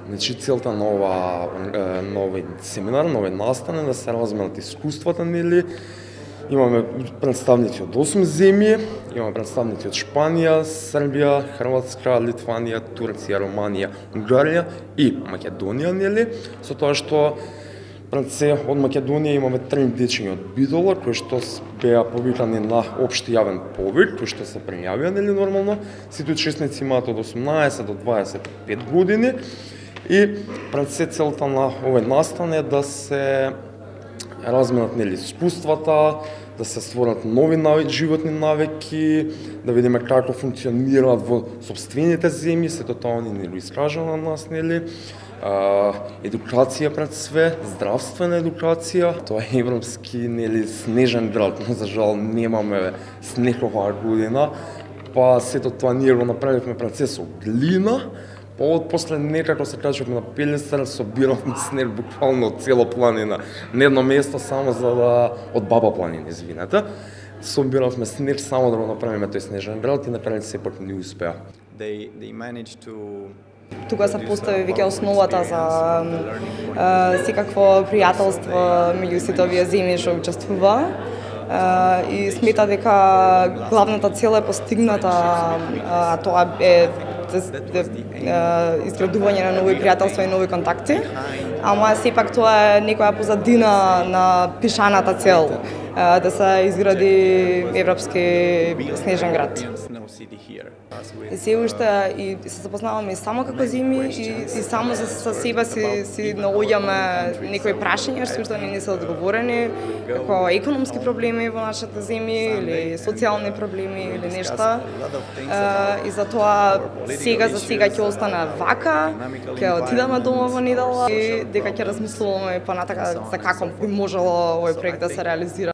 Значи целта на овој семинар, на овој настан е да се разменат искуствата, нели? Имаме представници од 8 земји, имаме представници од Шпанија, Србија, Хрватска, Литванија, Турција, Романија, Унгарија и Македонија, нели? Со тоа што пред се од Македонија имаме 3 дечиња од Бидола кои што беа повикани на општи јавен повик, кои што се пријавија, нели, нормално. Сите учесници имаат од 18 до 25 години и пред се целта на овој настан е да се разменат, нели, искуствата, да се створат нови животни навики, да видиме како функционираат во сопствените земји, сето тоа ни го искажа на нас, нели. Едукација пред све, здравствена едукација. Тоа е европски, нели, снежен град, но за жал немаме снег оваа година, па сето тоа ние го направивме пред се со глина. После некако се качувавме на Пелестар, собиравме снег буквално од цела планина. На едно место само за да од Баба планина, извинете. Собиравме снег само да го направиме тој снежен град и на крај сепак не успеа. Тука се постави веќе основата за секакво пријателство меѓу сите овие земји што учествува. И смета дека главната цел е постигната, а тоа е изградување на нови пријателства и нови контакти, ама сепак тоа е некоја позадина на пишаната цел, да се изгради европски снежен град. И се уште и се запознаваме и само како земји и само за себе си наоѓаме некои прашања што уште не се одговорени, како економски проблеми во нашите земји или социјални проблеми или нешта. И затоа сега ќе остане вака, ќе отидеме дома во недела и дека ќе размислуваме понатака за како би можело овој проект да се реализира.